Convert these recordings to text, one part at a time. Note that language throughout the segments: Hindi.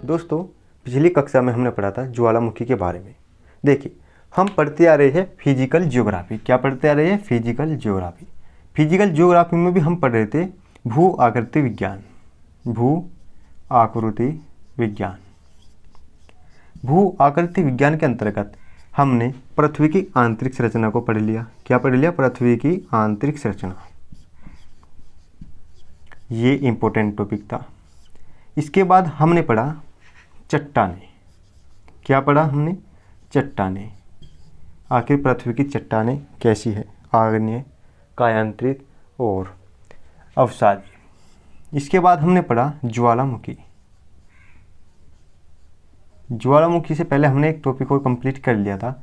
दोस्तों, पिछली कक्षा में हमने पढ़ा था ज्वालामुखी के बारे में। देखिए, हम पढ़ते आ रहे हैं फिजिकल ज्योग्राफी। क्या पढ़ते आ रहे हैं? Physical geography. फिजिकल ज्योग्राफी में भी हम पढ़ रहे थे भू आकृति विज्ञान। भू आकृति विज्ञान। भू आकृति विज्ञान के अंतर्गत हमने पृथ्वी की आंतरिक संरचना को पढ़ लिया। क्या पढ़ लिया? पृथ्वी की आंतरिक संरचना। ये इंपॉर्टेंट टॉपिक था। इसके बाद हमने पढ़ा चट्टानें। क्या पढ़ा हमने? चट्टानें। आखिर पृथ्वी की चट्टानें कैसी है? आग्नेय, कायांतरित और अवसादी। इसके बाद हमने पढ़ा ज्वालामुखी। ज्वालामुखी से पहले हमने एक टॉपिक और कंप्लीट कर लिया था,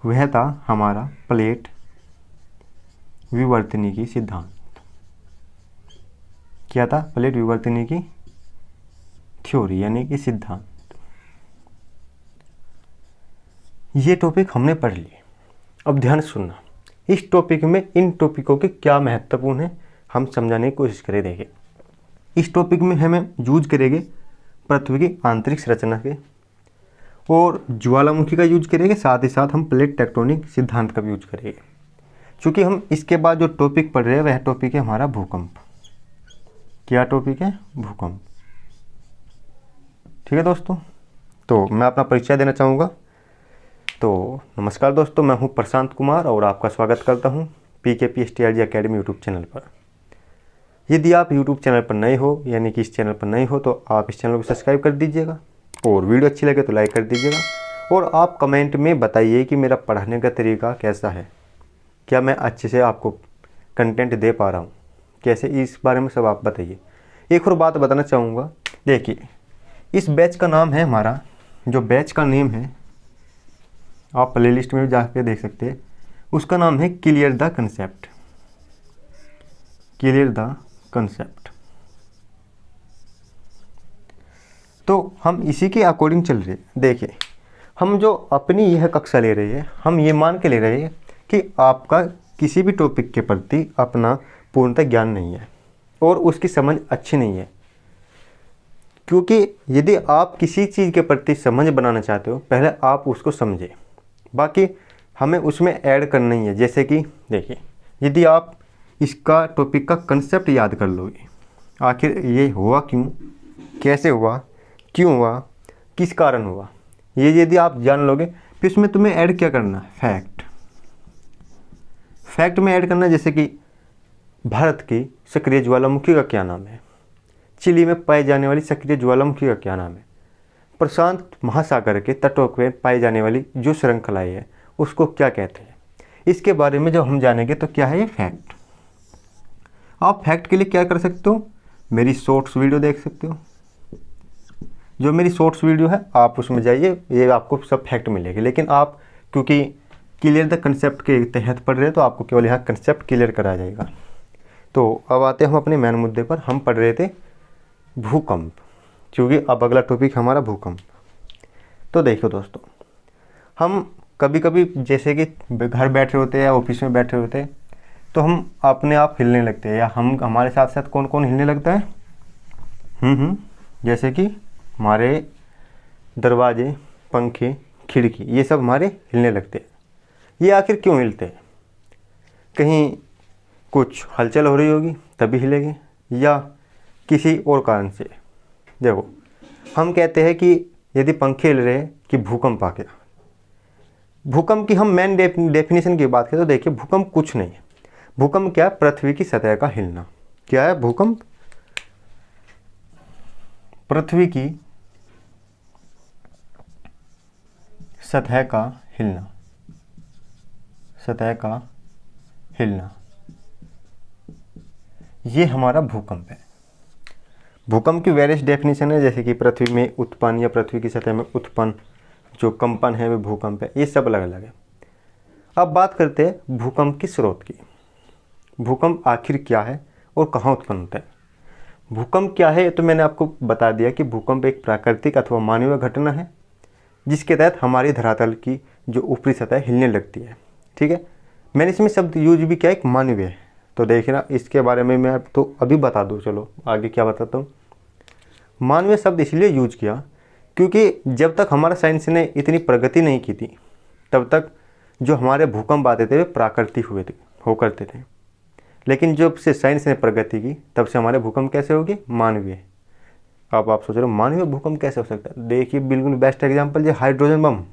वह था हमारा प्लेट विवर्तनिकी सिद्धांत। क्या था? प्लेट विवर्तनिकी थ्योरी यानी कि सिद्धांत। ये टॉपिक हमने पढ़ लिए। अब ध्यान सुनना, इस टॉपिक में इन टॉपिकों के क्या महत्वपूर्ण है हम समझाने की कोशिश करें। देखें, इस टॉपिक में हमें यूज करेंगे पृथ्वी की आंतरिक संरचना के और ज्वालामुखी का यूज करेंगे, साथ ही साथ हम प्लेट टेक्टोनिक सिद्धांत का भी यूज करेंगे। क्योंकि हम इसके बाद जो टॉपिक पढ़ रहे हैं वह टॉपिक है हमारा भूकंप। क्या टॉपिक है? भूकंप। ठीक है दोस्तों, तो मैं अपना परिचय देना चाहूँगा। तो नमस्कार दोस्तों, मैं हूं प्रशांत कुमार और आपका स्वागत करता हूं PKP STRG academy YouTube channel पर। यदि आप यूट्यूब चैनल पर नए हो यानी कि इस चैनल पर नए हो तो आप इस चैनल को सब्सक्राइब कर दीजिएगा और वीडियो अच्छी लगे तो लाइक कर दीजिएगा। और आप कमेंट में बताइए कि मेरा पढ़ाने का तरीका कैसा है, क्या मैं अच्छे से आपको कंटेंट दे पा रहा हूँ, कैसे, इस बारे में सब आप बताइए। एक और बात बताना चाहूँगा, देखिए इस बैच का नाम है हमारा, जो बैच का नेम है आप प्ले लिस्ट में भी जाके देख सकते हैं, उसका नाम है clear the concept. Clear the concept. तो हम इसी के अकॉर्डिंग चल रहे हैं। देखिए, हम जो अपनी यह कक्षा ले रहे हैं, हम ये मान के ले रहे हैं कि आपका किसी भी टॉपिक के प्रति अपना पूर्णतः ज्ञान नहीं है और उसकी समझ अच्छी नहीं है। क्योंकि यदि आप किसी चीज़ के प्रति समझ बनाना चाहते हो, पहले आप उसको समझें, बाकी हमें उसमें ऐड करना ही है। जैसे कि देखिए, यदि आप इसका टॉपिक का कंसेप्ट याद कर लोगे, आखिर ये हुआ क्यों, कैसे हुआ, क्यों हुआ, किस कारण हुआ, ये यदि आप जान लोगे, फिर उसमें तुम्हें ऐड क्या करना है? फैक्ट। फैक्ट में ऐड करना, जैसे कि भारत की सक्रिय ज्वालामुखी का क्या नाम है, चिली में पाई जाने वाली सक्रिय ज्वालामुखी का क्या नाम है, प्रशांत महासागर के तटों में पाई जाने वाली जो श्रृंखलाएं है उसको क्या कहते हैं। इसके बारे में जब हम जानेंगे तो क्या है ये फैक्ट। आप फैक्ट के लिए क्या कर सकते हो? मेरी शॉर्ट्स वीडियो देख सकते हो। जो मेरी शॉर्ट्स वीडियो है आप उसमें जाइए, ये आपको सब फैक्ट मिलेगी। लेकिन आप क्योंकि क्लियर द कंसेप्ट के तहत पढ़ रहे हैं तो आपको केवल यहाँ कंसेप्ट क्लियर करा जाएगा। तो अब आते हैं हम अपने मेन मुद्दे पर। हम पढ़ रहे थे भूकंप, क्योंकि अब अगला टॉपिक हमारा भूकंप। तो देखो दोस्तों, हम कभी कभी जैसे कि घर बैठे होते हैं या ऑफिस में बैठे होते हैं तो हम अपने आप हिलने लगते हैं, या हम हमारे साथ साथ कौन कौन हिलने लगता है? जैसे कि हमारे दरवाजे, पंखे, खिड़की, ये सब हमारे हिलने लगते हैं। ये आखिर क्यों हिलते हैं? कहीं कुछ हलचल हो रही होगी तभी हिलेंगे, या किसी और कारण से। देखो, हम कहते हैं कि यदि पंखे हिल रहे हैं कि भूकंप आ गया। भूकंप की हम मेन डेफिनेशन की बात करें तो देखिए, भूकंप कुछ नहीं है। भूकंप क्या है? पृथ्वी की सतह का हिलना। क्या है भूकंप? पृथ्वी की सतह का हिलना। सतह का हिलना, ये हमारा भूकंप है। भूकंप की वेरियस डेफिनेशन है, जैसे कि पृथ्वी में उत्पन्न या पृथ्वी की सतह में उत्पन्न जो कंपन है वे भूकंप है। ये सब अलग अलग है। अब बात करते हैं भूकंप की स्रोत की। भूकंप आखिर क्या है और कहाँ उत्पन्न होता है? भूकंप क्या है तो मैंने आपको बता दिया कि भूकंप एक प्राकृतिक अथवा मानवीय घटना है जिसके तहत हमारी धरातल की जो ऊपरी सतह हिलने लगती है। ठीक है, मैंने इसमें शब्द यूज भी किया एक मानवीय है। तो देखना, इसके बारे में मैं तो अभी बता दूँ, चलो आगे क्या बताता हूँ। मानवीय शब्द इसलिए यूज किया क्योंकि जब तक हमारा साइंस ने इतनी प्रगति नहीं की थी तब तक जो हमारे भूकंप आते थे वे प्राकृतिक हो करते थे। लेकिन जब से साइंस ने प्रगति की तब से हमारे भूकंप कैसे हो गए? मानवीय। अब आप सोच रहे हो मानवीय भूकंप कैसे हो सकता है? देखिए बिल्कुल बेस्ट एग्जांपल जो हाइड्रोजन बम,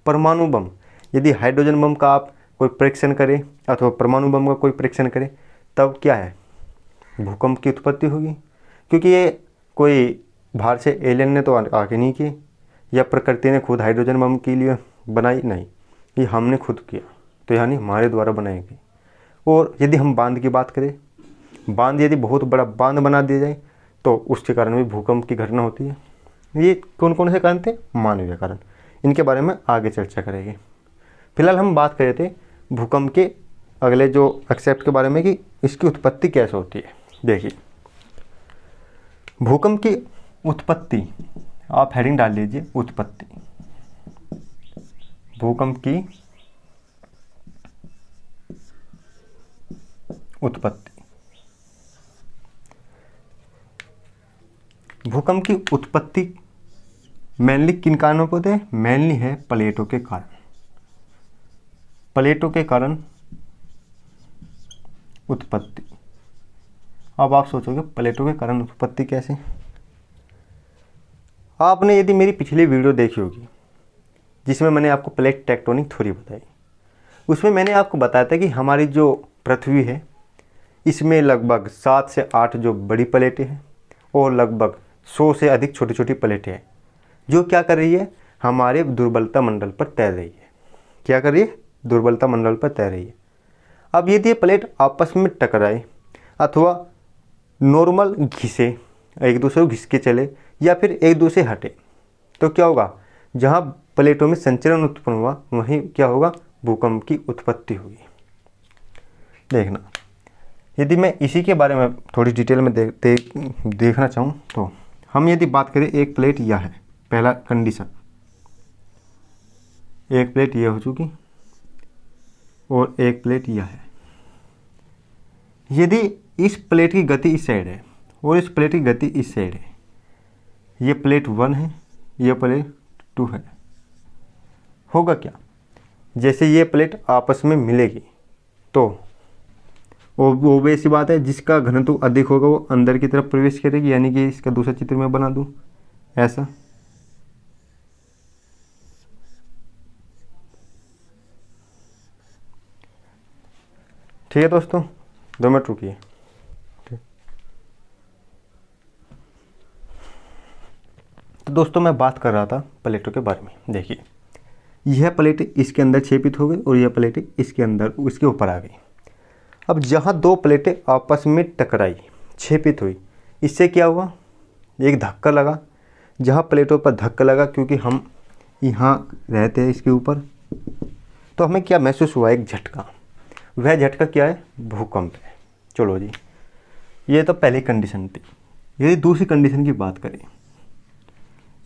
परमाणु बम। यदि हाइड्रोजन बम का आप कोई परीक्षण करें अथवा परमाणु बम का कोई परीक्षण करें तब क्या है? भूकंप की उत्पत्ति होगी। क्योंकि ये कोई बाहर से एलियन ने तो आके नहीं किए, या प्रकृति ने खुद हाइड्रोजन बम के लिए बनाई, नहीं, ये हमने खुद किया, तो यानी हमारे द्वारा बनाई गई। और यदि हम बांध की बात करें, बांध यदि बहुत बड़ा बांध बना दिया जाए तो उसके कारण भी भूकंप की घटना होती है। ये कौन कौन से कारण थे? मानवीय कारण। इनके बारे में आगे चर्चा करेंगे। फिलहाल हम बात कर रहे थे भूकंप के अगले जो एक्सेप्ट के बारे में कि इसकी उत्पत्ति कैसे होती है। देखिए भूकंप की उत्पत्ति, आप हेडिंग डाल लीजिए उत्पत्ति। भूकंप की उत्पत्ति। भूकंप की उत्पत्ति मेनली किन कारणों को होते हैं? मेनली है प्लेटों के कारण। प्लेटों के कारण उत्पत्ति। अब आप सोचोगे प्लेटों के कारण उत्पत्ति कैसे? आपने यदि मेरी पिछली वीडियो देखी होगी जिसमें मैंने आपको प्लेट टेक्टोनिक थ्योरी बताई, उसमें मैंने आपको बताया था कि हमारी जो पृथ्वी है इसमें लगभग 7 से 8 जो बड़ी प्लेटें हैं और लगभग 100 से अधिक छोटी छोटी प्लेटें हैं, जो क्या कर रही है? हमारे दुर्बलता मंडल पर तैर रही है। क्या कर रही है? दुर्बलता मंडल पर तैर रही है। अब यदि ये प्लेट आपस में टकराए अथवा नॉर्मल घिसे, एक दूसरे को घिस के चले या फिर एक दूसरे हटे, तो क्या होगा? जहाँ प्लेटों में संचरण उत्पन्न हुआ वहीं क्या होगा? भूकंप की उत्पत्ति होगी। देखना, यदि मैं इसी के बारे में थोड़ी डिटेल में देखना चाहूँ तो हम यदि बात करें, एक प्लेट यह है, पहला कंडीशन, एक प्लेट ये हो चुकी और एक प्लेट यह है। यदि इस प्लेट की गति इस साइड है और इस प्लेट की गति इस साइड है, ये प्लेट 1 है, ये प्लेट 2 है, होगा क्या? जैसे ये प्लेट आपस में मिलेगी तो वो वैसी बात है, जिसका घनत्व अधिक होगा वो अंदर की तरफ प्रवेश करेगी, यानी कि इसका दूसरा चित्र मैं बना दूं ऐसा। ठीक है दोस्तों, 2 मिनट रुकिए। तो दोस्तों मैं बात कर रहा था प्लेटों के बारे में। देखिए यह प्लेट इसके अंदर छेपित हो गई और यह प्लेट इसके अंदर इसके ऊपर आ गई। अब जहाँ 2 प्लेटें आपस में टकराई, छेपित हुई, इससे क्या हुआ? एक धक्का लगा। जहाँ प्लेटों पर धक्का लगा, क्योंकि हम यहाँ रहते हैं इसके ऊपर, तो हमें क्या महसूस हुआ? एक झटका। वह झटका क्या है? भूकंप है। चलो जी, ये तो पहली कंडीशन थी। यदि दूसरी कंडीशन की बात करें,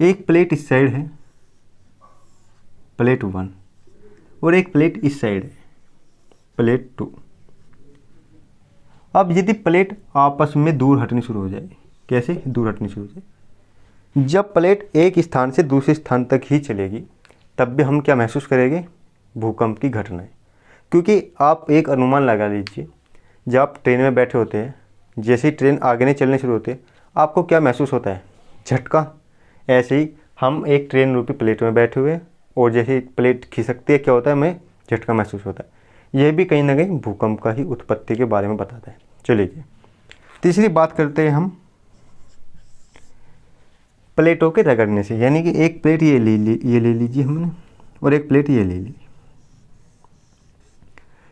एक प्लेट इस साइड है, प्लेट 1, और एक प्लेट इस साइड है, प्लेट 2। अब यदि प्लेट आपस में दूर हटनी शुरू हो जाए, कैसे दूर हटनी शुरू हो जाए? जब प्लेट एक स्थान से दूसरे स्थान तक ही चलेगी तब भी हम क्या महसूस करेंगे? भूकंप की घटनाएं। क्योंकि आप एक अनुमान लगा लीजिए, जब आप ट्रेन में बैठे होते हैं, जैसे ही ट्रेन आगे नहीं चलने शुरू होते हैं, आपको क्या महसूस होता है? झटका। ऐसे ही हम एक ट्रेन रूपी प्लेट में बैठे हुए और जैसे ही प्लेट खिसकती है क्या होता है? हमें झटका महसूस होता है। यह भी कहीं ना कहीं भूकंप का ही उत्पत्ति के बारे में बताता है। चलिए तीसरी बात करते हैं हम प्लेटों के रगड़ने से, यानी कि एक प्लेट ये ले लीजिए हमने और एक प्लेट ये ले ली।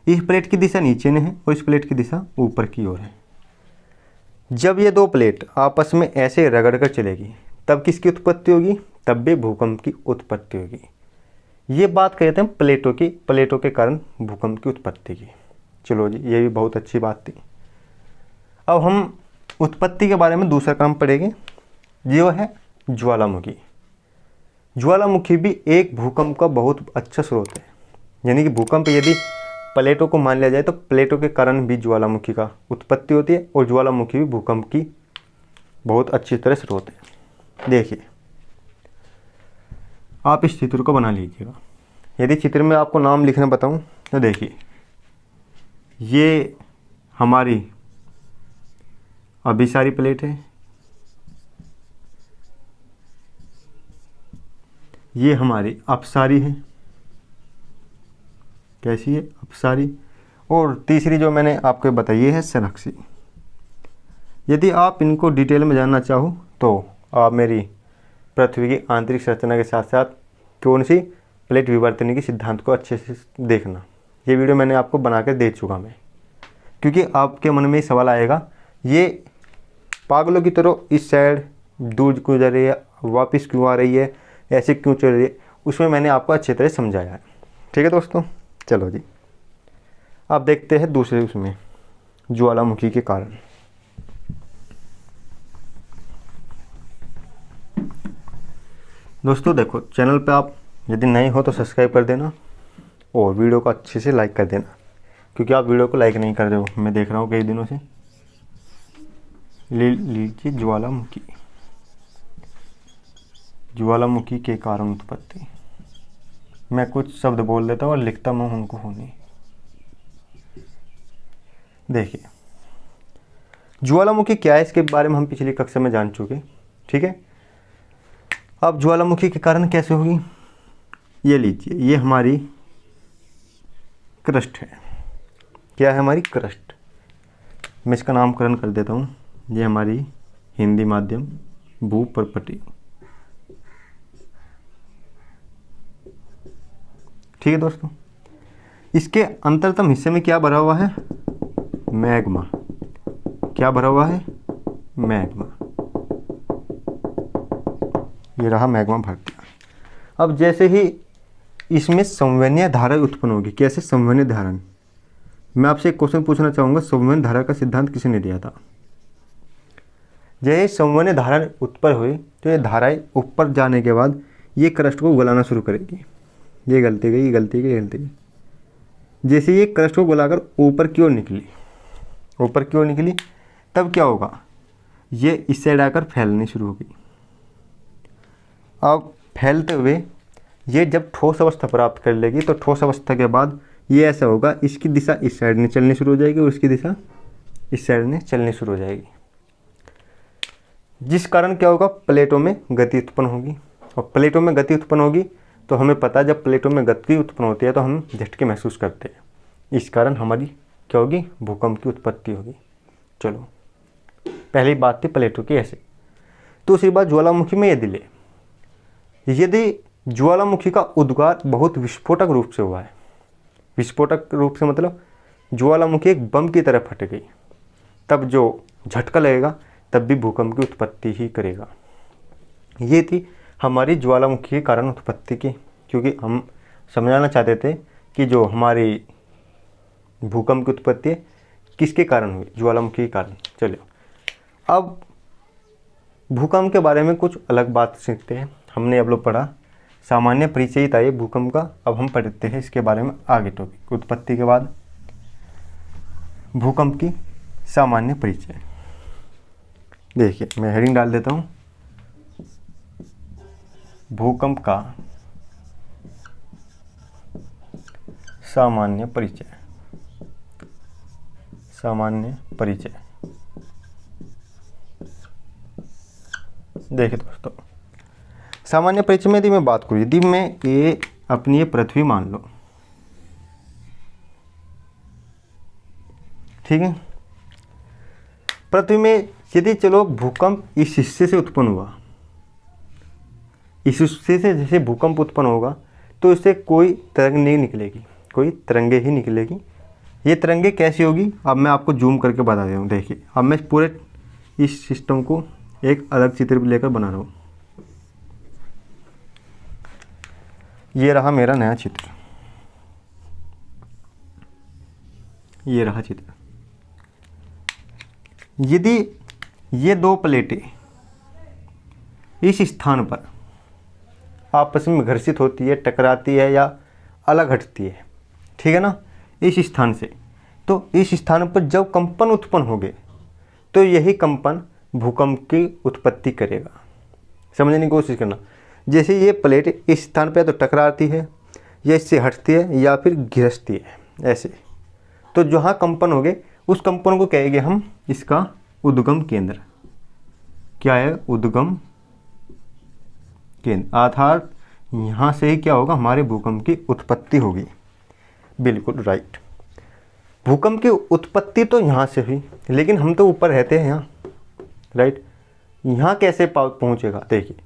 इस प्लेट की दिशा नीचे में है और इस प्लेट की दिशा ऊपर की ओर है। जब ये 2 प्लेट आपस में ऐसे रगड़ कर चलेगी तब किसकी उत्पत्ति होगी? तब भी भूकंप की उत्पत्ति होगी। ये बात कहते हैं प्लेटों के कारण भूकंप की उत्पत्ति की। चलो जी, ये भी बहुत अच्छी बात थी। अब हम उत्पत्ति के बारे में दूसरा क्रम पढ़ेंगे, जो है ज्वालामुखी। ज्वालामुखी भी एक भूकंप का बहुत अच्छा स्रोत है। यानी कि भूकंप यदि प्लेटों को मान लिया जाए तो प्लेटों के कारण भी ज्वालामुखी का उत्पत्ति होती है और ज्वालामुखी भी भूकंप की बहुत अच्छी तरह स्रोत है। देखिए आप इस चित्र को बना लीजिएगा। यदि चित्र में आपको नाम लिखना बताऊं तो देखिए, ये हमारी अभिसारी प्लेट है, ये हमारी अपसारी है, कैसी है, अपसारी, और तीसरी जो मैंने आपको बताई है संरक्षी। यदि आप इनको डिटेल में जानना चाहो तो आप मेरी पृथ्वी की आंतरिक संरचना के साथ साथ कौन सी प्लेट विवर्तनी के सिद्धांत को अच्छे से देखना। ये वीडियो मैंने आपको बना कर दे चुका मैं, क्योंकि आपके मन में सवाल आएगा ये पागलों की तरह इस साइड दूर क्यों जा रही है, वापस क्यों आ रही है, ऐसे क्यों चल रही है, उसमें मैंने आपको अच्छी तरह समझाया है। ठीक है दोस्तों, चलो जी अब देखते हैं दूसरे उसमें ज्वालामुखी के कारण। दोस्तों देखो, चैनल पे आप यदि नए हो तो सब्सक्राइब कर देना और वीडियो को अच्छे से लाइक कर देना, क्योंकि आप वीडियो को लाइक नहीं कर रहे हो, मैं देख रहा हूँ कई दिनों से। लीजिए ज्वालामुखी, ज्वालामुखी के कारण उत्पत्ति। मैं कुछ शब्द बोल देता हूँ और लिखता मैं उनको होनी। देखिए ज्वालामुखी क्या है, इसके बारे में हम पिछली कक्षा में जान चुके। ठीक है, अब ज्वालामुखी के कारण कैसे होगी, ये लीजिए, ये हमारी क्रस्ट है। क्या है, हमारी क्रस्ट। मैं इसका नामकरण कर देता हूँ, ये हमारी हिंदी माध्यम भूपर्पटी। ठीक है दोस्तों, इसके अंतरतम हिस्से में क्या भरा हुआ है, मैग्मा। क्या भरा हुआ है, मैग्मा। ये रहा मैग्मा भर दिया। अब जैसे ही इसमें संवहनीय धारा उत्पन्न होगी, कैसे संवहनीय धारा, मैं आपसे एक क्वेश्चन पूछना चाहूँगा, संवहनीय धारा का सिद्धांत किसने दिया था। जैसे संवहनीय धारा उत्पन्न हुई तो ये धाराएं ऊपर जाने के बाद ये क्रस्ट को गलाना शुरू करेगी। ये गलती गई, गलती गई, गलती गई। जैसे ये क्रस्ट को गलाकर ऊपर की ओर निकली, ऊपर की ओर निकली, तब क्या होगा, ये इस साइड आकर फैलनी शुरू होगी। अब फैलते हुए ये जब ठोस अवस्था प्राप्त कर लेगी तो ठोस अवस्था के बाद ये ऐसा होगा, इसकी दिशा इस साइड में चलनी शुरू हो जाएगी और इसकी दिशा इस साइड में चलनी शुरू हो जाएगी, जिस कारण क्या होगा, प्लेटों में गति उत्पन्न होगी। और प्लेटों में गति उत्पन्न होगी तो हमें पता है जब प्लेटों में गति उत्पन्न होती है तो हम झटके महसूस करते हैं। इस कारण हमारी क्या होगी, भूकंप की उत्पत्ति होगी। चलो, पहली बात थी प्लेटों की ऐसे। दूसरी बात ज्वालामुखी में यदि ज्वालामुखी का उद्गार बहुत विस्फोटक रूप से हुआ है, विस्फोटक रूप से मतलब ज्वालामुखी एक बम की तरह फट गई, तब जो झटका लगेगा तब भी भूकंप की उत्पत्ति ही करेगा। ये थी हमारी ज्वालामुखी के कारण उत्पत्ति की, क्योंकि हम समझाना चाहते थे कि जो हमारी भूकंप की उत्पत्ति है किसके कारण हुई, ज्वालामुखी के कारण। चलो अब भूकंप के बारे में कुछ अलग बात सीखते हैं। हमने अब लोग पढ़ा सामान्य परिचय था ये भूकंप का, अब हम पढ़ते हैं इसके बारे में आगे टॉपिक। उत्पत्ति के बाद भूकंप की सामान्य परिचय। देखिए मैं हेडिंग डाल देता हूँ, भूकंप का सामान्य परिचय। सामान्य परिचय। देखिए दोस्तों, सामान्य परिचय में यदि मैं बात करूँ, यदि मैं ये अपनी ये पृथ्वी मान लो, ठीक है, पृथ्वी में यदि चलो भूकंप इस हिस्से से उत्पन्न हुआ, इस हिस्से से जैसे भूकंप उत्पन्न होगा तो इससे कोई तरंग नहीं निकलेगी, कोई तरंगे ही निकलेगी। ये तरंगे कैसी होगी, अब मैं आपको जूम करके बता दे रहा हूँ। देखिए अब मैं पूरे इस सिस्टम को एक अलग चित्र लेकर बना रहा हूँ। ये रहा मेरा नया चित्र, ये रहा चित्र। यदि ये दो प्लेटें इस स्थान पर आपस में घर्षित होती है, टकराती है या अलग हटती है, ठीक है ना, इस स्थान से, तो इस स्थान पर जब कंपन उत्पन्न होंगे तो यही कंपन भूकंप की उत्पत्ति करेगा। समझने की कोशिश करना। जैसे ये प्लेट इस स्थान पे तो टकराती है या इससे हटती है या फिर घिसती है ऐसे, तो जहाँ कंपन हो गए उस कंपन को कहेंगे हम इसका उद्गम केंद्र। क्या है? उद्गम केंद्र। अर्थात यहाँ से ही क्या होगा, हमारे भूकंप की उत्पत्ति होगी। बिल्कुल राइट। भूकंप की उत्पत्ति तो यहाँ से हुई, लेकिन हम तो ऊपर रहते हैं यहाँ, राइट। यहाँ कैसे पहुँचेगा? देखिए,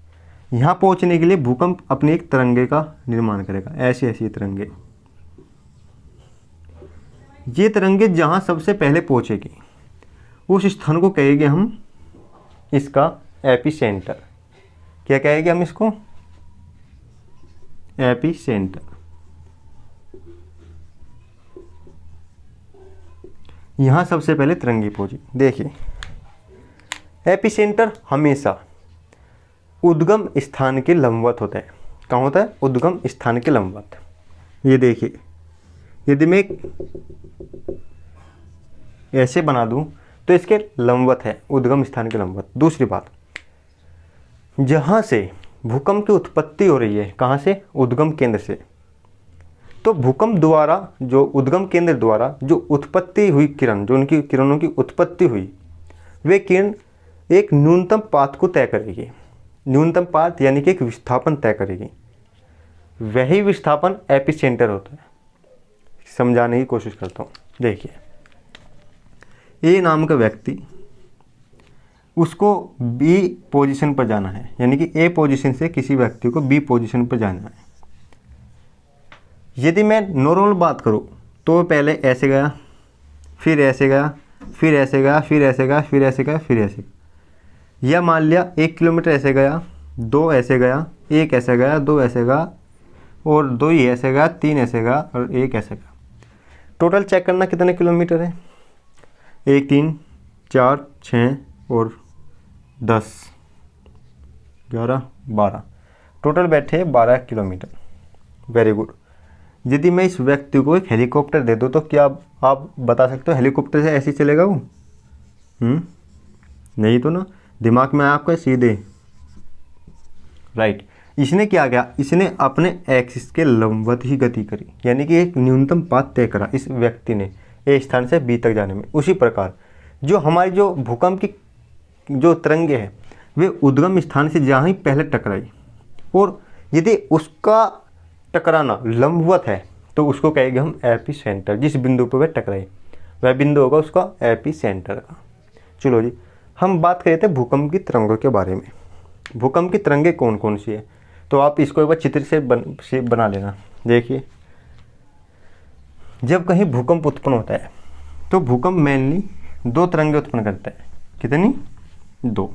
यहाँ पहुँचने के लिए भूकंप अपने एक तरंगे का निर्माण करेगा, ऐसी ऐसी तरंगे। ये तरंगे जहाँ सबसे पहले पहुँचेगी उस स्थान को कहेंगे हम इसका एपिसेंटर। क्या कहेंगे हम इसको? एपिसेंटर। यहाँ सबसे पहले तरंगे पहुँची। देखिए, एपिसेंटर हमेशा उद्गम स्थान के लंबवत होता है। कहाँ होता है? उद्गम स्थान के लंबवत। ये देखिए, यदि मैं ऐसे बना दूं तो इसके लंबवत है, उद्गम स्थान के लंबवत। दूसरी बात, जहाँ से भूकंप की उत्पत्ति हो रही है, कहाँ से? उद्गम केंद्र से। तो भूकंप द्वारा जो उद्गम केंद्र द्वारा जो उत्पत्ति हुई किरण, जो उनकी किरणों की उत्पत्ति हुई, वे किरण एक न्यूनतम पाथ को तय करेगी। न्यूनतम पाथ यानी कि एक विस्थापन तय करेगी। वही विस्थापन एपिसेंटर होता है। समझाने की कोशिश करता हूँ। देखिए, ए नाम का व्यक्ति, उसको बी पोजीशन पर जाना है, यानी कि ए पोजीशन से किसी व्यक्ति को बी पोजीशन पर जाना है। यदि मैं नॉर्मल बात करूँ तो पहले ऐसे गया, फिर ऐसे गया, फिर ऐसे गया, फिर ऐसे गया, फिर ऐसे गया, फिर ऐसे। या मान लिया 1 किलोमीटर ऐसे गया, 2 ऐसे गया, 1 ऐसे गया, 2 ऐसे गया, और 2 ही ऐसे गया, 3 ऐसे गया और 1 ऐसे गया। टोटल चेक करना कितने किलोमीटर है? 1 3 4 6 और 10 11 12, टोटल बैठे 12 किलोमीटर। Very good. यदि मैं इस व्यक्ति को एक हेलीकॉप्टर दे दूँ तो क्या आप बता सकते हो हेलीकॉप्टर से ऐसे ही चलेगा वो? नहीं तो ना, दिमाग में आपका सीधे। राइट। इसने क्या किया? इसने अपने एक्सिस के लंबवत ही गति करी, यानी कि एक न्यूनतम पाथ तय करा इस व्यक्ति ने ए स्थान से बी तक जाने में। उसी प्रकार जो हमारी जो भूकंप की जो तरंगे हैं वे उद्गम स्थान से जहाँ ही पहले टकराई, और यदि उसका टकराना लंबवत है तो उसको कहेंगे हम एपिसेंटर। जिस बिंदु पर वह टकराई वह बिंदु होगा उसका एपिसेंटर का। चलो जी, हम बात कर रहे थे भूकंप की तरंगों के बारे में। भूकंप की तरंगे कौन कौन सी है, तो आप इसको एक बार चित्र से बना लेना। देखिए, जब कहीं भूकंप उत्पन्न होता है तो भूकंप मेनली 2 तरंगे उत्पन्न करता है। कितनी? 2।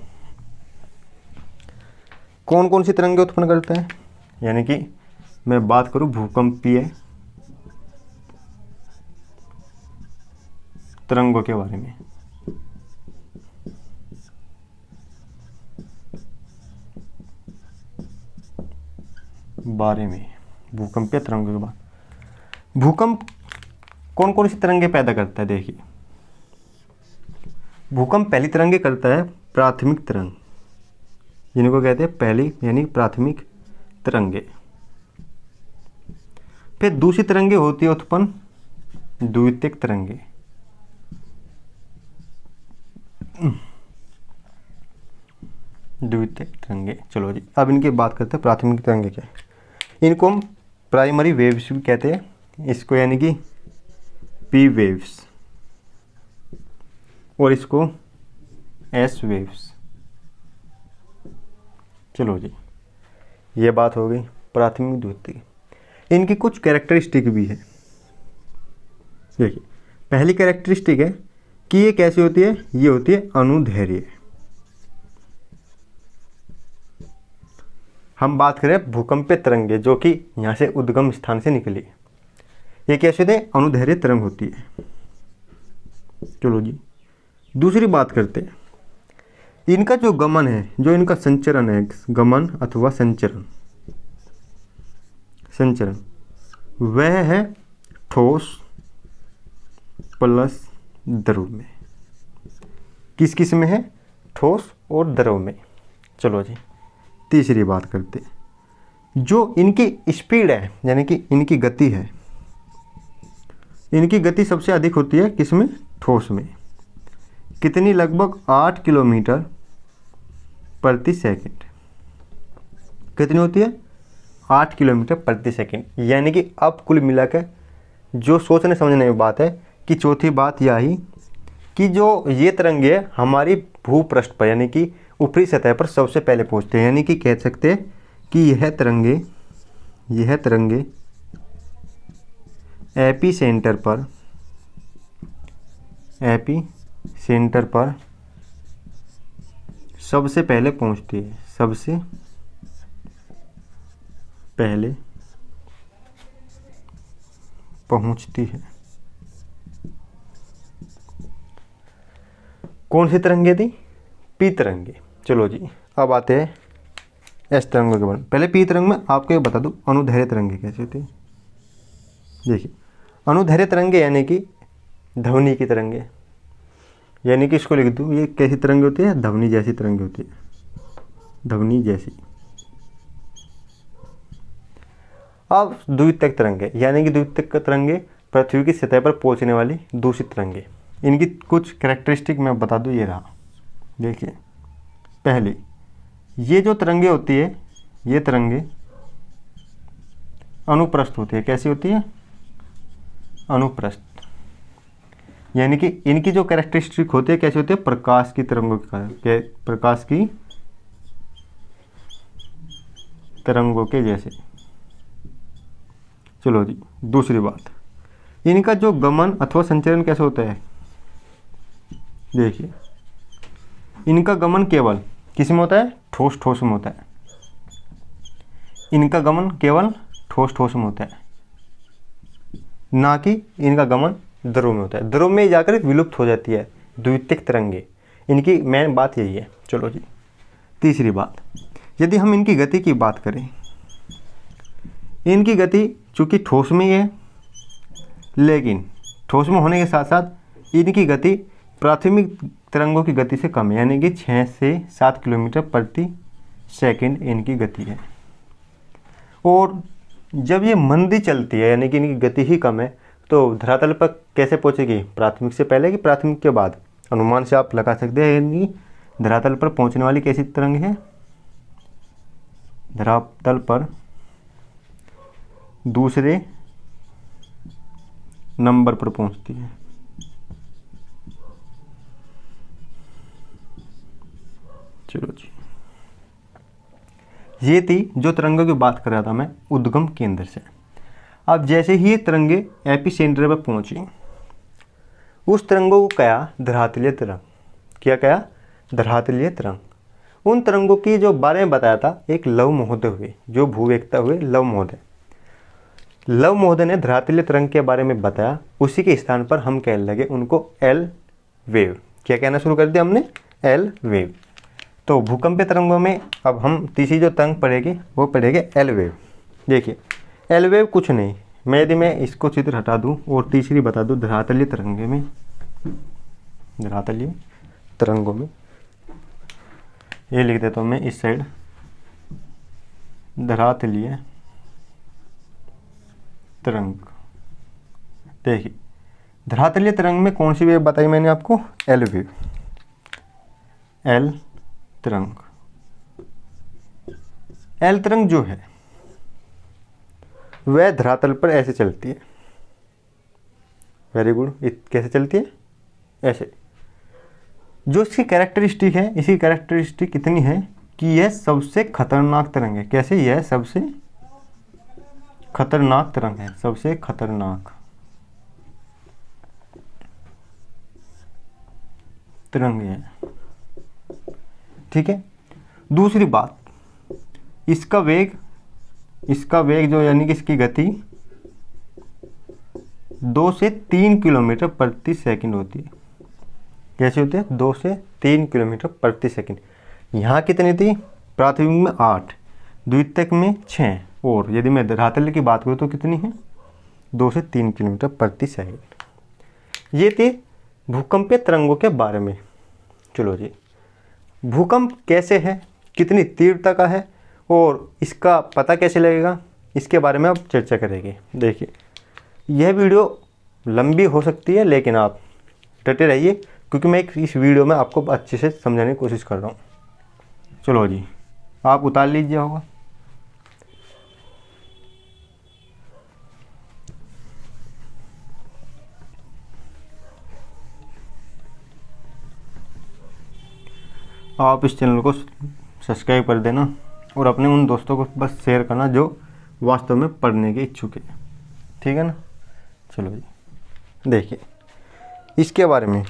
कौन कौन सी तरंगे उत्पन्न करता है? यानी कि मैं बात करूं भूकंपीय तरंगों के बारे में। भूकंपीय तरंगों के बाद भूकंप कौन कौन सी तरंगे पैदा करता है? देखिए, भूकंप पहली तरंगे करता है प्राथमिक तरंग, जिनको कहते हैं पहली यानी प्राथमिक तरंगे। फिर दूसरी तरंगे होती है उत्पन्न द्वितीयक तरंगे। द्वितीयक तरंगे। चलो जी, अब इनकी बात करते हैं प्राथमिक तरंगे क्या है। इनको हम प्राइमरी वेव्स भी कहते हैं, इसको यानी कि पी वेव्स, और इसको एस वेव्स। चलो जी, ये बात हो गई प्राथमिक द्वितीयक। इनकी कुछ कैरेक्टरिस्टिक भी है। देखिए, पहली कैरेक्टरिस्टिक है कि ये कैसी होती है? ये होती है अनुदैर्घ्य। हम बात करें भूकंपीय तरंगे जो कि यहाँ से उद्गम स्थान से निकली, ये कैसे होते हैं? अनुदैर्घ्य तरंग होती है। चलो जी, दूसरी बात करते हैं। इनका जो गमन है, जो इनका संचरण है, गमन अथवा संचरण, वह है ठोस प्लस द्रव में। किस किस में है? ठोस और द्रव में। चलो जी, तीसरी बात करते हैं। जो इनकी स्पीड है यानी कि इनकी गति है, इनकी गति सबसे अधिक होती है किसमें? ठोस में। कितनी? लगभग 8 किलोमीटर प्रति सेकंड। कितनी होती है? 8 किलोमीटर प्रति सेकंड। यानी कि अब कुल मिलाकर जो सोचने समझने की बात है कि चौथी बात यह आई कि जो ये तरंगे हमारी भूपृष्ठ पर यानी कि ऊपरी सतह पर सबसे पहले पहुंचते हैं। यानी कि कह सकते हैं कि यह तरंगे एपी सेंटर पर सबसे पहले पहुंचती है, सबसे पहले पहुंचती है। कौन सी तरंगे थी? पी तरंगे। चलो जी, अब आते हैं एस तरंगों के बारे में। पहले पी तरंग में आपको ये बता दूं अनुदैर्घ्य तरंगे कैसे होती है। देखिए, अनुदैर्घ्य तरंगे यानी कि ध्वनि की तरंगे, यानी कि इसको लिख दूं, ये कैसी तरंगे होती है? ध्वनि जैसी तरंगे होती है, ध्वनि जैसी। अब द्वितीयक तरंगे यानी कि द्वितीयक तरंगे पृथ्वी की सतह पर पहुंचने वाली दूसरी तरंगे। इनकी कुछ कैरेक्टरिस्टिक मैं बता दूं, ये रहा। देखिए, पहली ये जो तरंगे होती है, ये तरंगे अनुप्रस्थ होती है। कैसी होती है? अनुप्रस्थ। यानी कि इनकी जो कैरेक्टरिस्टिक होती है कैसी होती है? प्रकाश की तरंगों के, प्रकाश की तरंगों के जैसे। चलो जी, दूसरी बात, इनका जो गमन अथवा संचरण कैसे होता है? देखिए, इनका गमन केवल किस में होता है? ठोस में होता है। इनका गमन केवल ठोस में होता है, ना कि इनका गमन द्रव में होता है। द्रव में जाकर विलुप्त हो जाती है द्वितीयक तरंगे। इनकी मेन बात यही है। चलो जी, तीसरी बात, यदि हम इनकी गति की बात करें, इनकी गति चूँकि ठोस में ही है, लेकिन ठोस में होने के साथ साथ इनकी गति प्राथमिक तरंगों की गति से कम है। यानी कि 6 से 7 किलोमीटर प्रति सेकंड इनकी गति है। और जब ये मंदी चलती है यानी कि इनकी गति ही कम है, तो धरातल पर कैसे पहुंचेगी? प्राथमिक से पहले कि प्राथमिक के बाद? अनुमान से आप लगा सकते हैं। यानी धरातल पर पहुंचने वाली कैसी तरंग है? धरातल पर दूसरे नंबर पर पहुंचती है। चलो जी, ये थी जो तरंगों की बात कर रहा था मैं उद्गम केंद्र से। अब जैसे ही ये तरंगे एपिसेंटर पर पहुंची, उस तरंगों को कहा धरातलीय तरंग। क्या कहा? धरातलीय तरंग। उन तरंगों की जो बारे में बताया था एक लव महोदय हुए, जो भूवेत्ता हुए लव महोदय ने धरातलीय तरंग के बारे में बताया। उसी के स्थान पर हम कहने लगे उनको एल वेव। क्या कहना शुरू कर दिया हमने? L wave. तो भूकंपीय तरंगों में अब हम तीसरी जो तरंग पड़ेगी वो पड़ेगी एल वेव। देखिए, एल वेव कुछ नहीं, यदि मैं इसको चित्र हटा दूं और तीसरी बता दूं धरातलीय तरंगे में, धरातलीय तरंगों में ये लिख देता हूं मैं इस साइड, धरातलीय तरंग। देखिए, धरातलीय तरंग में कौन सी वेव बताई मैंने आपको? एल वेव, एल तरंग। एल तरंग जो है वह धरातल पर ऐसे चलती है। Very good. कैसे चलती है? ऐसे। जो इसकी कैरेक्टरिस्टिक है, इसकी कैरेक्टरिस्टिक इतनी है कि यह सबसे खतरनाक तरंग है। कैसे? यह सबसे खतरनाक तरंग है, सबसे खतरनाक तरंग है। ठीक है। दूसरी बात, इसका वेग जो यानी कि इसकी गति 2 से 3 किलोमीटर प्रति सेकंड होती है। कैसे होती है? 2 से 3 किलोमीटर प्रति सेकंड। यहाँ कितनी थी? प्राथमिक में 8, द्वितीयक में 6, और यदि मैं धरातल की बात करूँ तो कितनी है? 2 से 3 किलोमीटर प्रति सेकंड। ये थी भूकंपीय तरंगों के बारे में। चलो जी, भूकंप कैसे है, कितनी तीव्रता का है और इसका पता कैसे लगेगा, इसके बारे में अब चर्चा करेंगे। देखिए, यह वीडियो लंबी हो सकती है, लेकिन आप डटे रहिए, क्योंकि मैं इस वीडियो में आपको अच्छे से समझाने की कोशिश कर रहा हूँ। चलो जी, आप उतार लीजिए होगा। आप इस चैनल को सब्सक्राइब कर देना और अपने उन दोस्तों को बस शेयर करना जो वास्तव में पढ़ने के इच्छुक है, ठीक है ना। चलो जी, देखिए इसके बारे में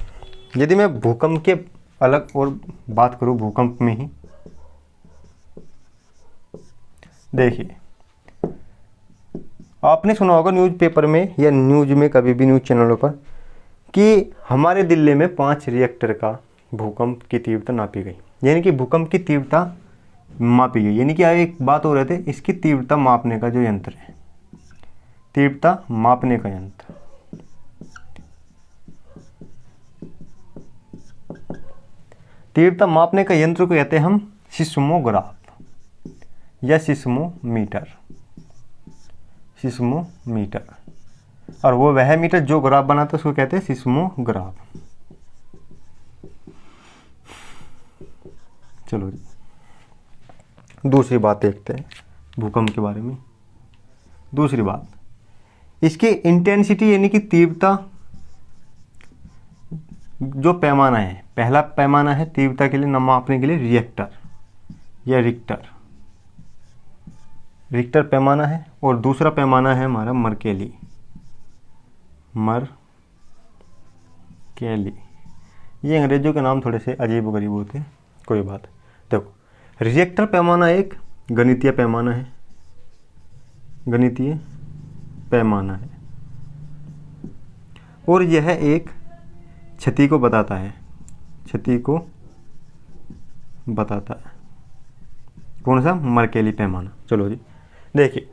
यदि मैं भूकंप के अलग और बात करूं, भूकंप में ही देखिए, आपने सुना होगा न्यूज़पेपर में या न्यूज़ में, कभी भी न्यूज़ चैनलों पर, कि हमारे दिल्ली में 5 रिएक्टर का भूकंप की तीव्रता नापी गई, यानी कि भूकंप की तीव्रता मापी गई। यानी कि एक बात हो रहे थे, इसकी तीव्रता मापने का जो यंत्र है, तीव्रता मापने का यंत्र, तीव्रता मापने का यंत्र को कहते हैं हम सिस्मोग्राफ या सिस्मोमीटर, सिस्मोमीटर। और वो वह मीटर जो ग्राफ बनाता है उसको कहते हैं सिस्मोग्राफ। चलो जी, दूसरी बात देखते हैं भूकंप के बारे में। दूसरी बात, इसकी इंटेंसिटी यानी कि तीव्रता, जो पैमाना है, पहला पैमाना है तीव्रता के लिए मापने के लिए रिएक्टर या रिक्टर, रिक्टर पैमाना है। और दूसरा पैमाना है हमारा मर्केली, मर्केली। ये अंग्रेजों के नाम थोड़े से अजीब गरीब होते हैं, कोई बात। देखो, रिएक्टर पैमाना एक गणितीय पैमाना है, गणितीय पैमाना है, और यह एक क्षति को बताता है, क्षति को बताता है। कौन सा? मर्केली पैमाना। चलो जी, देखिए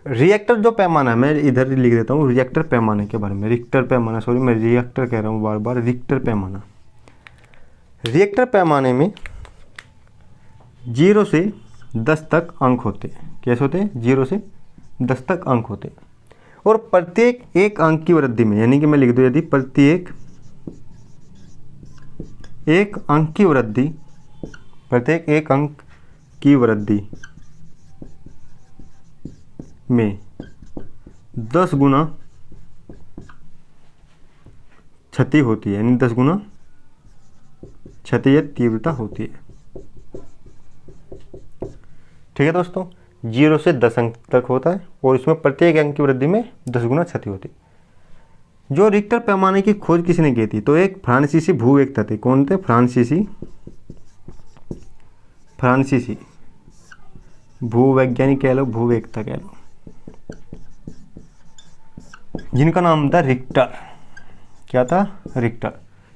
रिएक्टर जो पैमाना है, मैं इधर लिख देता हूँ रिएक्टर पैमाने के बारे में, रिक्टर पैमाना, सॉरी मैं रिएक्टर कह रहा हूँ बार बार, रिक्टर पैमाना। रिएक्टर पैमाने में 0 से 10 तक अंक होते हैं। कैसे होते हैं? 0 से 10 तक अंक होते हैं। और प्रत्येक एक अंक की वृद्धि में, यानी कि मैं लिख दूँ यदि प्रत्येक एक अंक की वृद्धि, प्रत्येक एक अंक की वृद्धि में 10 गुना क्षति होती है, यानी 10 गुना क्षति या तीव्रता होती है। ठीक है दोस्तों, 0 से 10 अंक तक होता है और इसमें प्रत्येक अंक की वृद्धि में 10 गुना क्षति होती है। जो रिक्टर पैमाने की खोज किसने की थी? तो एक फ्रांसीसी भूवेत्ता थे। कौन थे? फ्रांसीसी भूवैज्ञानिक कह लो, भूवेत्ता कह लो, जिनका नाम था रिक्टर। क्या था? रिक्टर।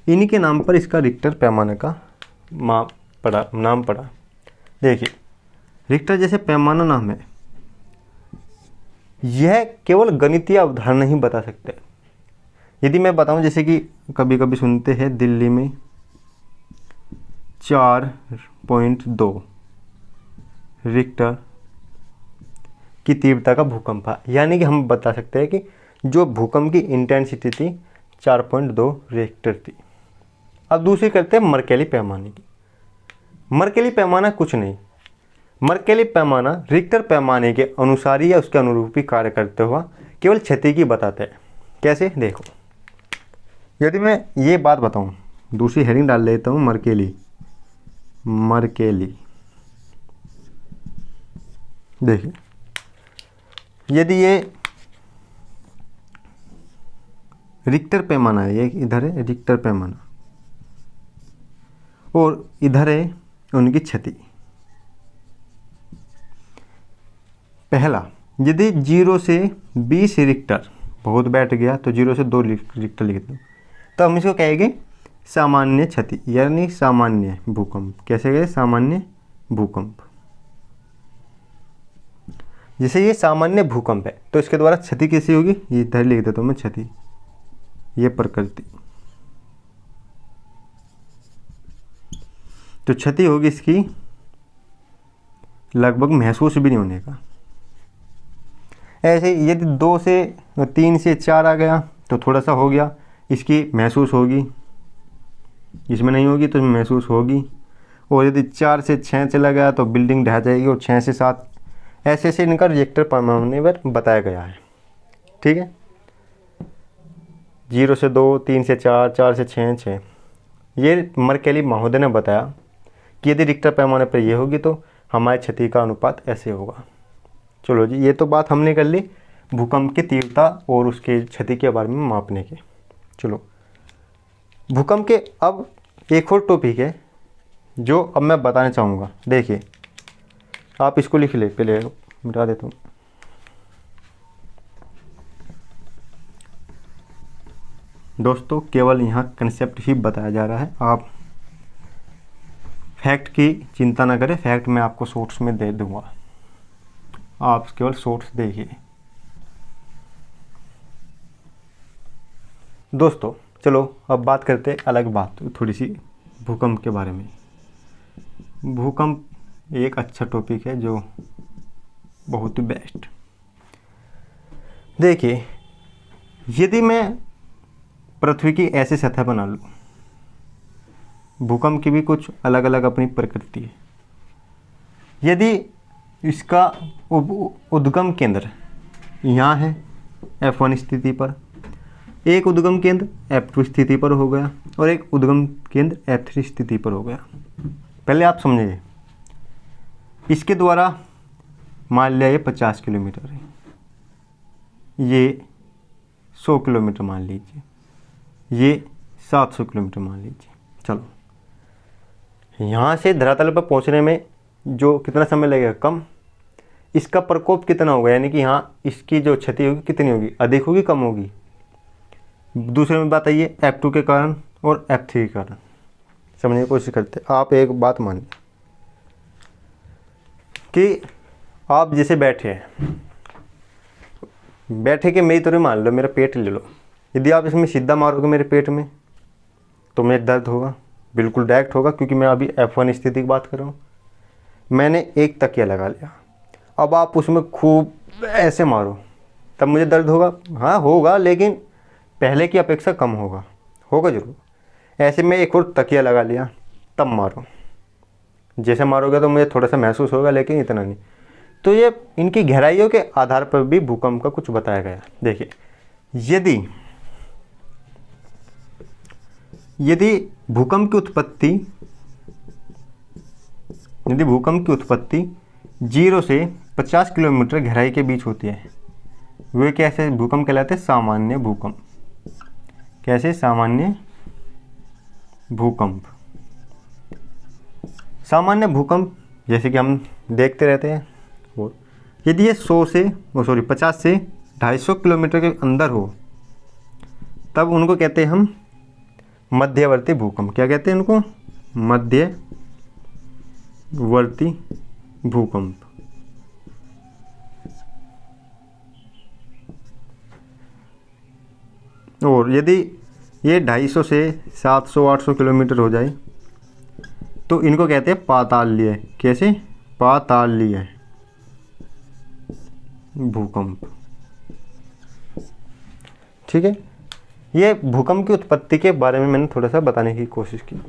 इन्हीं के नाम पर इसका रिक्टर पैमाने का नाम पड़ा। देखिए, रिक्टर जैसे पैमाना नाम है, यह केवल गणितीय अवधारणा नहीं बता सकते। यदि मैं बताऊं, जैसे कि कभी कभी सुनते हैं दिल्ली में 4.2 रिक्टर की तीव्रता का भूकंप है, यानी कि हम बता सकते हैं कि जो भूकंप की इंटेंसिटी थी 4.2 रिक्टर थी। अब दूसरी करते हैं मर्केली पैमाने की। मर्केली पैमाना कुछ नहीं, मर्केली पैमाना रिक्टर पैमाने के अनुसारी या उसके अनुरूपी कार्य करते हुआ केवल क्षति की बताता है। कैसे? देखो, यदि मैं ये बात बताऊं, दूसरी हेडिंग डाल लेता हूं, मर्केली। मर्केली, देखिए, यदि ये रिक्टर पैमाना है, ये इधर है रिक्टर पैमाना और इधर है उनकी क्षति। पहला, यदि 0 से 20 रिक्टर बहुत बैठ गया तो 0 से 2 रिक्टर लिख दो, तो हम इसको कहेंगे सामान्य क्षति, यानी सामान्य भूकंप। कैसे कहें? सामान्य भूकंप। जैसे ये सामान्य भूकंप है तो इसके द्वारा क्षति कैसी होगी? ये इधर लिख देता हूँ मैं, क्षति, ये प्रकृति। तो क्षति होगी इसकी लगभग महसूस भी नहीं होने का। ऐसे यदि 2 से 3 से 4 आ गया तो थोड़ा सा हो गया, इसकी महसूस होगी, इसमें नहीं होगी तो महसूस होगी। और यदि 4 से 6 चला गया तो बिल्डिंग ढह जाएगी। और 6 से 7 ऐसे ऐसे इनका रिएक्टर पैमाने पर बताया गया है। ठीक है, 0 से 2, 3 से 4, 4 से 6, 6। ये मर्केली महोदय ने बताया कि यदि रिक्टर पैमाने पर ये होगी तो हमारे क्षति का अनुपात ऐसे होगा। चलो जी, ये तो बात हमने कर ली भूकंप की तीव्रता और उसके क्षति के बारे में मापने के। चलो, भूकंप के अब एक और टॉपिक है जो अब मैं बताना चाहूँगा। देखिए, आप इसको लिख ले, पहले मिटा देता हूँ। दोस्तों, केवल यहाँ कंसेप्ट ही बताया जा रहा है, आप फैक्ट की चिंता ना करें। फैक्ट मैं आपको शॉर्ट्स में दे दूँगा, आप केवल शॉर्ट्स देखिए। दोस्तों चलो अब बात करते हैं अलग बात थोड़ी सी भूकंप के बारे में। भूकंप एक अच्छा टॉपिक है जो बहुत ही बेस्ट। देखिए, यदि मैं पृथ्वी की ऐसी सतह बना लूँ, भूकंप की भी कुछ अलग अलग अपनी प्रकृति है। यदि इसका उद्गम केंद्र यहाँ है F1 स्थिति पर, एक उद्गम केंद्र F2 स्थिति पर हो गया और एक उद्गम केंद्र F3 स्थिति पर हो गया। पहले आप समझिए, इसके द्वारा मान लिया ये 50 किलोमीटर है, ये 100 किलोमीटर मान लीजिए, ये 700 किलोमीटर मान लीजिए। चलो, यहाँ से धरातल पर पहुँचने में जो कितना समय लगेगा, कम। इसका प्रकोप कितना होगा, यानी कि यहाँ इसकी जो क्षति होगी कितनी होगी, अधिक होगी कम होगी। दूसरे में बात आई है F2 के कारण और F3 के कारण। समझने की कोशिश करते। आप एक बात मानिए कि आप जैसे बैठे हैं, बैठे के मेरी तरह मान लो, मेरा पेट ले लो। यदि आप इसमें सीधा मारोगे मेरे पेट में तो मेरे दर्द होगा, बिल्कुल डायरेक्ट होगा, क्योंकि मैं अभी F1 स्थिति की बात कर रहा हूँ। मैंने एक तकिया लगा लिया, अब आप उसमें खूब ऐसे मारो तब मुझे दर्द होगा? हाँ होगा, लेकिन पहले की अपेक्षा कम होगा, होगा जरूर। ऐसे में एक और तकिया लगा लिया, तब मारो, जैसे मारोगे तो मुझे थोड़ा सा महसूस होगा, लेकिन इतना नहीं। तो ये इनकी गहराइयों के आधार पर भी भूकंप का कुछ बताया गया। देखिए, यदि भूकंप की उत्पत्ति 0 से 50 किलोमीटर गहराई के बीच होती है, वे कैसे भूकंप कहलाते हैं? सामान्य भूकंप। कैसे? सामान्य भूकंप। सामान्य भूकंप जैसे कि हम देखते रहते हैं। और यदि ये 50 से 250 किलोमीटर के अंदर हो, तब उनको कहते हैं हम मध्यवर्ती भूकंप। क्या कहते हैं उनको? मध्यवर्ती भूकंप। और यदि ये 250 से 700-800 किलोमीटर हो जाए तो इनको कहते हैं पातालीय। कैसे? पातालीय भूकंप। ठीक है, ये भूकंप की उत्पत्ति के बारे में मैंने थोड़ा सा बताने की कोशिश की।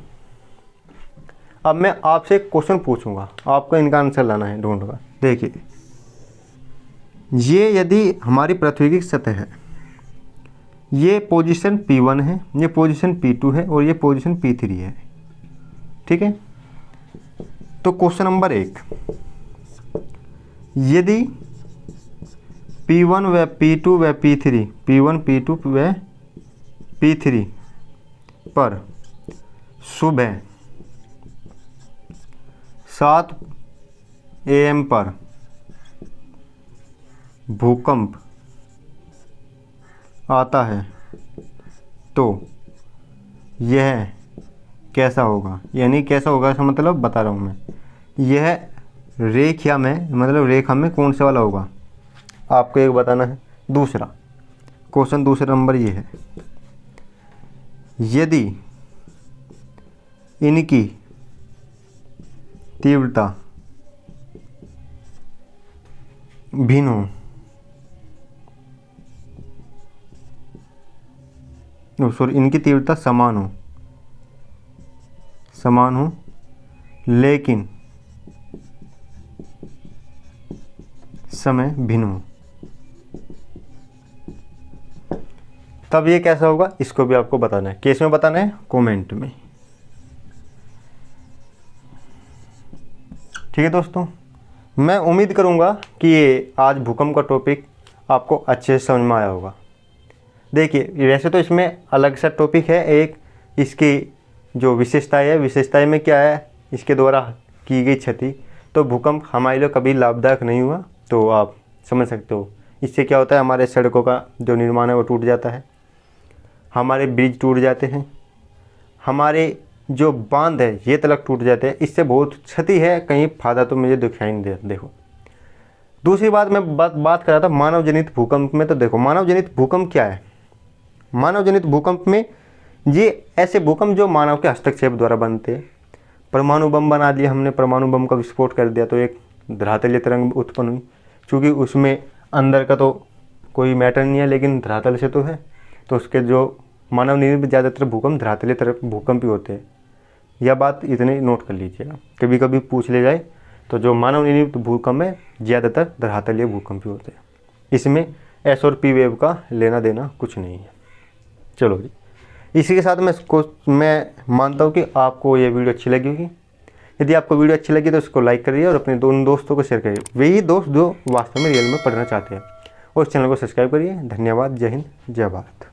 अब मैं आपसे एक क्वेश्चन पूछूंगा, आपको इनका आंसर लाना है, ढूंढूंगा। देखिए, ये यदि हमारी पृथ्वी की सतह है, ये पोजीशन P1 है, ये पोजीशन P2 है और ये पोजीशन P3 है। ठीक है, तो क्वेश्चन नंबर 1, यदि P1 व P2 व P3, P1 P2 व P3 पर सुबह 7 AM पर भूकंप आता है तो यह कैसा होगा? यानी कैसा होगा इसका मतलब बता रहा हूँ मैं। यह रेखा में कौन से वाला होगा, आपको एक बताना है। दूसरा क्वेश्चन, दूसरा नंबर ये है, यदि इनकी तीव्रता भिन्न हो, सॉरी, इनकी तीव्रता समान हो लेकिन समय भिन्न हो, तब ये कैसा होगा, इसको भी आपको बताना है। केस में बताना है, कमेंट में। ठीक है दोस्तों, मैं उम्मीद करूंगा कि ये आज भूकंप का टॉपिक आपको अच्छे से समझ में आया होगा। देखिए वैसे तो इसमें अलग सा टॉपिक है एक, इसकी जो विशेषताएं है, विशेषताएं में क्या है, इसके द्वारा की गई क्षति। तो भूकंप हमारे लिए कभी लाभदायक नहीं हुआ, तो आप समझ सकते हो। इससे क्या होता है, हमारे सड़कों का जो निर्माण है वो टूट जाता है, हमारे ब्रिज टूट जाते हैं, हमारे जो बांध है ये तलक टूट जाते हैं। इससे बहुत क्षति है, कहीं फायदा तो मुझे दिखाई नहीं दे। देखो दूसरी बात मैं बात कर रहा था मानव जनित भूकंप में। तो देखो मानव जनित भूकंप क्या है, मानव जनित भूकंप में ये ऐसे भूकंप जो मानव के हस्तक्षेप द्वारा बनते हैं। परमाणु बम बना दिया हमने, परमाणु बम का विस्फोट कर दिया तो एक धरातलीय तरंग उत्पन्न हुई, क्योंकि उसमें अंदर का तो कोई मैटर नहीं है लेकिन धरातल से तो है। तो उसके जो मानव निर्मित ज़्यादातर भूकंप धरातलीय तरफ भूकंप ही होते हैं। यह बात इतनी नोट कर लीजिएगा, कभी कभी पूछ ले जाए तो जो मानव निर्मित भूकंप है ज़्यादातर धरातलीय भूकंप ही होते हैं। इसमें एस और पी वेव का लेना देना कुछ नहीं है। चलो जी, इसी के साथ मैं मानता हूँ कि आपको ये वीडियो अच्छी लगी होगी। यदि आपको वीडियो अच्छी लगी तो इसको लाइक करिए और अपने दोनों दोस्तों को शेयर करिए, वही दोस्त जो वास्तव में रियल में पढ़ना चाहते हैं। और इस चैनल को सब्सक्राइब करिए। धन्यवाद। जय हिंद, जय भारत।